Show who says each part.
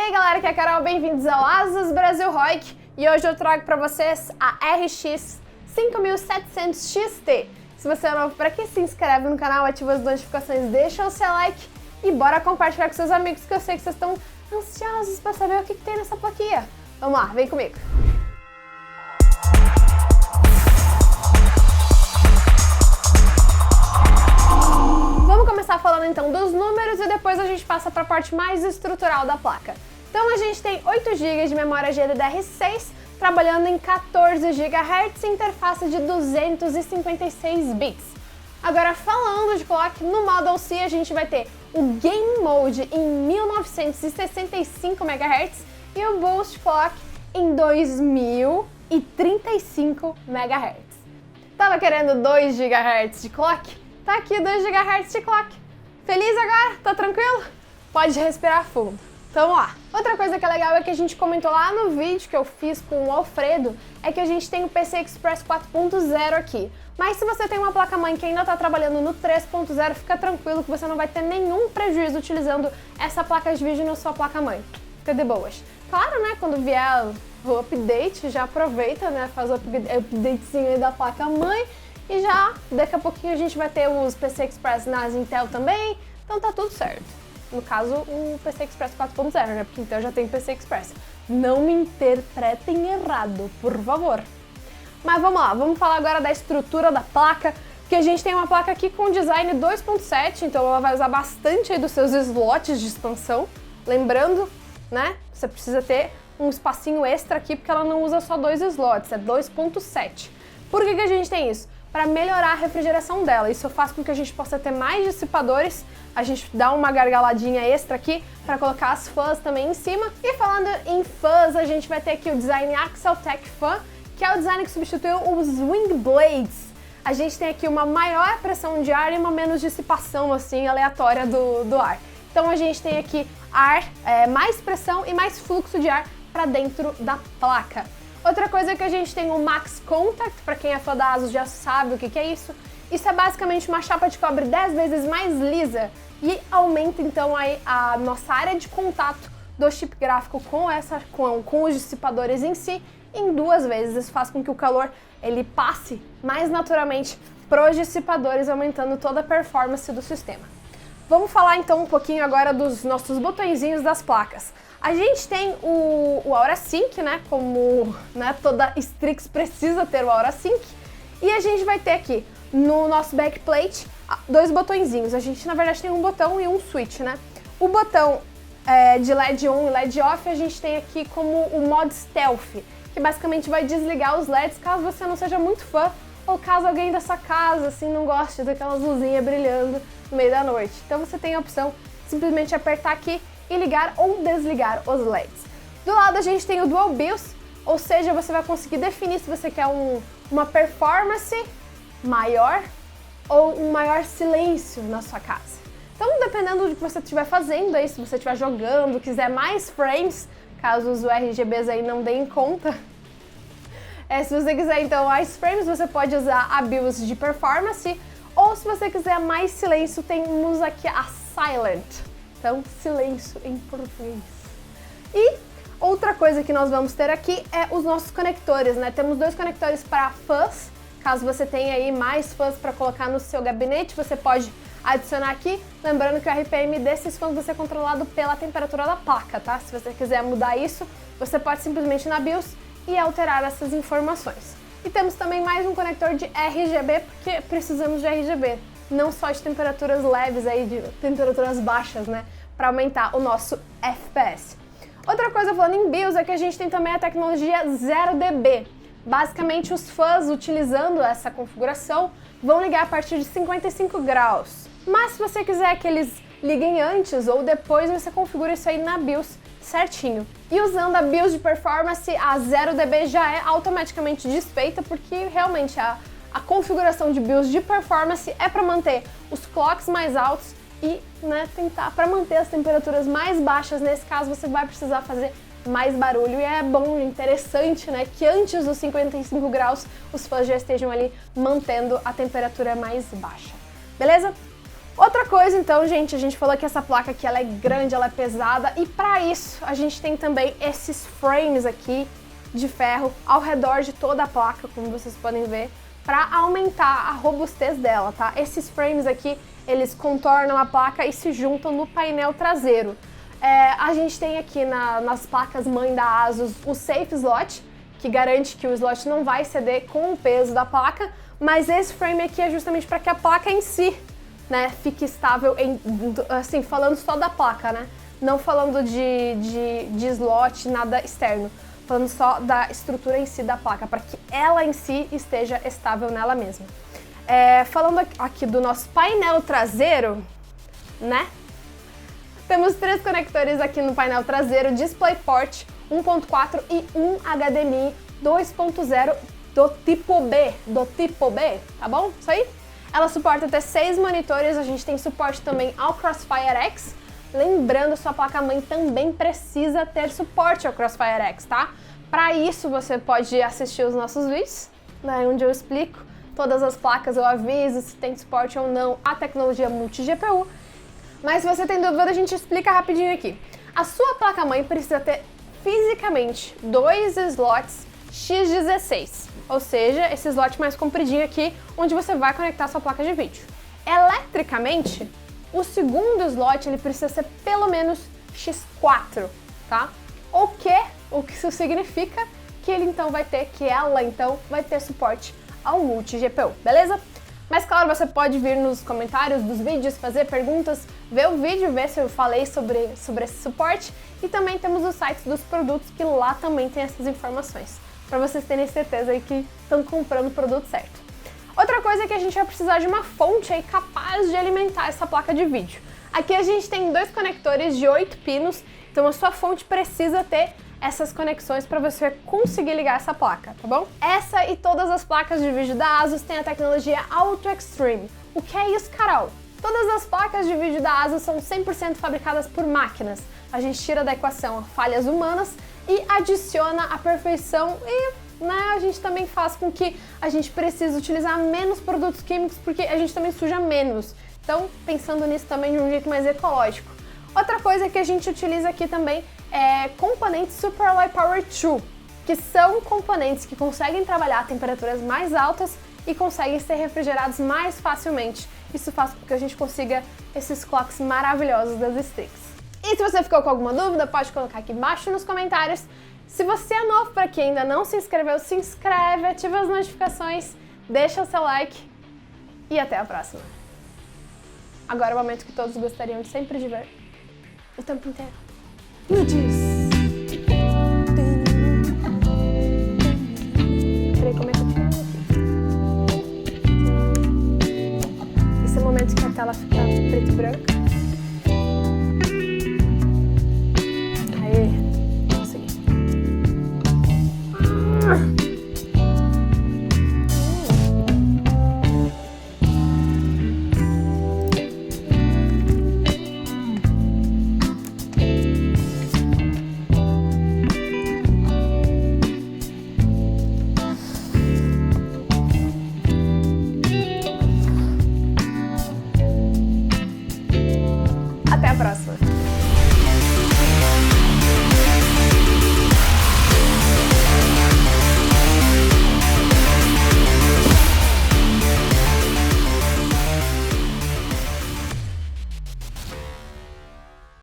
Speaker 1: aí galera, aqui é a Carol, bem-vindos ao Asus Brasil ROIC e hoje eu trago para vocês a RX 5700 XT. Se você é novo por aqui, se inscreve no canal, ativa as notificações, deixa o seu like e bora compartilhar com seus amigos que eu sei que vocês estão ansiosos para saber o que tem nessa plaquinha. Vamos lá, vem comigo! Falando então dos números e depois a gente passa para a parte mais estrutural da placa. Então a gente tem 8 GB de memória GDDR6 trabalhando em 14 GHz e interface de 256 bits. Agora falando de clock, no Model C a gente vai ter o Game Mode em 1965 MHz e o Boost Clock em 2035 MHz. Tava querendo 2 GHz de clock? Tá aqui 2 GHz de clock. Feliz agora? Tá tranquilo? Pode respirar fundo. Então, vamos lá. Outra coisa que é legal é que a gente comentou lá no vídeo que eu fiz com o Alfredo, é que a gente tem o PCI Express 4.0 aqui. Mas se você tem uma placa-mãe que ainda tá trabalhando no 3.0, fica tranquilo que você não vai ter nenhum prejuízo utilizando essa placa de vídeo na sua placa-mãe. Fica de boas. Claro, né, quando vier o update, já aproveita, né, faz o updatezinho aí da placa-mãe. E já, daqui a pouquinho a gente vai ter os PCI Express nas Intel também, então tá tudo certo. No caso, o PCI Express 4.0, né, porque Intel já tem PCI Express. Não me interpretem errado, por favor. Mas vamos lá, vamos falar agora da estrutura da placa, porque a gente tem uma placa aqui com design 2.7, então ela vai usar bastante aí dos seus slots de expansão. Lembrando, né, você precisa ter um espacinho extra aqui, porque ela não usa só 2 slots, é 2.7. Por que a gente tem isso? Para melhorar a refrigeração dela. Isso faz com que a gente possa ter mais dissipadores, a gente dá uma gargaladinha extra aqui para colocar as fãs também em cima. E falando em fãs, a gente vai ter aqui o design Axeltech Fan, que é o design que substituiu os Wing Blades. A gente tem aqui uma maior pressão de ar e uma menos dissipação assim aleatória do ar. Então a gente tem aqui ar, mais pressão e mais fluxo de ar para dentro da placa. Outra coisa é que a gente tem o Max Contact, para quem é fã da Asus já sabe o que é isso. Isso é basicamente uma chapa de cobre 10 vezes mais lisa e aumenta então aí a nossa área de contato do chip gráfico com os dissipadores em si em 2 vezes. Isso faz com que o calor ele passe mais naturalmente para os dissipadores, aumentando toda a performance do sistema. Vamos falar então um pouquinho agora dos nossos botõezinhos das placas. A gente tem o Aura Sync, né, como né, toda Strix precisa ter o Aura Sync, e a gente vai ter aqui no nosso backplate 2 botõezinhos. A gente na verdade tem um botão e um switch, né? O botão de LED on e LED off a gente tem aqui como o modo stealth, que basicamente vai desligar os LEDs caso você não seja muito fã ou caso alguém da sua casa assim não goste daquelas luzinhas brilhando no meio da noite. Então você tem a opção de simplesmente apertar aqui e ligar ou desligar os LEDs. Do lado a gente tem o Dual BIOS, ou seja, você vai conseguir definir se você quer uma performance maior ou um maior silêncio na sua casa. Então, dependendo do que você estiver fazendo aí, se você estiver jogando, quiser mais frames, caso os RGBs aí não deem conta, se você quiser então mais frames, você pode usar a BIOS de performance, ou se você quiser mais silêncio, temos aqui a Silent. Então, silêncio em português. E outra coisa que nós vamos ter aqui é os nossos conectores, né? Temos 2 conectores para fãs, caso você tenha aí mais fãs para colocar no seu gabinete, você pode adicionar aqui. Lembrando que o RPM desses fãs vai ser controlado pela temperatura da placa, tá? Se você quiser mudar isso, você pode simplesmente ir na BIOS e alterar essas informações. E temos também mais um conector de RGB, porque precisamos de RGB. Não só de temperaturas leves, aí, de temperaturas baixas, né? Para aumentar o nosso FPS. Outra coisa falando em BIOS é que a gente tem também a tecnologia 0dB. Basicamente, os fãs utilizando essa configuração vão ligar a partir de 55 graus. Mas se você quiser que eles liguem antes ou depois, você configura isso aí na BIOS certinho. E usando a BIOS de performance, a 0dB já é automaticamente desfeita, porque realmente a configuração de BIOS de performance é para manter os clocks mais altos e tentar para manter as temperaturas mais baixas. Nesse caso, você vai precisar fazer mais barulho e é bom, interessante, né, que antes dos 55 graus os fãs já estejam ali mantendo a temperatura mais baixa. Beleza? Outra coisa, então, gente, a gente falou que essa placa aqui ela é grande, ela é pesada, e para isso a gente tem também esses frames aqui de ferro ao redor de toda a placa, como vocês podem ver, para aumentar a robustez dela, tá? Esses frames aqui, eles contornam a placa e se juntam no painel traseiro. A gente tem aqui nas placas mãe da ASUS o Safe Slot, que garante que o slot não vai ceder com o peso da placa, mas esse frame aqui é justamente para que a placa em si, né, fique estável, assim, falando só da placa, né? Não falando de slot, nada externo. Falando só da estrutura em si da placa, para que ela em si esteja estável nela mesma. Falando aqui do nosso painel traseiro, né? Temos 3 conectores aqui no painel traseiro, DisplayPort 1.4 e um HDMI 2.0 do tipo B, tá bom? Isso aí? Ela suporta até 6 monitores, a gente tem suporte também ao Crossfire X. Lembrando, sua placa-mãe também precisa ter suporte ao Crossfire X, tá? Para isso, você pode assistir os nossos vídeos, né, onde eu explico todas as placas, eu aviso se tem suporte ou não a tecnologia multi-GPU. Mas se você tem dúvida, a gente explica rapidinho aqui. A sua placa-mãe precisa ter fisicamente 2 slots X16, ou seja, esse slot mais compridinho aqui, onde você vai conectar sua placa de vídeo. Eletricamente, o segundo slot ele precisa ser pelo menos X4, tá? O que isso significa que ela então vai ter suporte ao multi-GPU, beleza? Mas claro, você pode vir nos comentários dos vídeos, fazer perguntas, ver o vídeo, ver se eu falei sobre esse suporte, e também temos os sites dos produtos que lá também tem essas informações, para vocês terem certeza aí que estão comprando o produto certo. Outra coisa é que a gente vai precisar de uma fonte aí capaz de alimentar essa placa de vídeo. Aqui a gente tem 2 conectores de 8 pinos, então a sua fonte precisa ter essas conexões para você conseguir ligar essa placa, tá bom? Essa e todas as placas de vídeo da ASUS têm a tecnologia Auto Extreme. O que é isso, Carol? Todas as placas de vídeo da ASUS são 100% fabricadas por máquinas. A gente tira da equação falhas humanas e adiciona a perfeição e a gente também faz com que a gente precise utilizar menos produtos químicos porque a gente também suja menos. Então, pensando nisso também de um jeito mais ecológico. Outra coisa que a gente utiliza aqui também é componentes Super Alloy Power 2, que são componentes que conseguem trabalhar a temperaturas mais altas e conseguem ser refrigerados mais facilmente. Isso faz com que a gente consiga esses clocks maravilhosos das sticks. E se você ficou com alguma dúvida, pode colocar aqui embaixo nos comentários. Se você é novo por aqui e ainda não se inscreveu, se inscreve, ativa as notificações, deixa o seu like e até a próxima. Agora é o momento que todos gostariam sempre de ver o tempo inteiro. No Disney.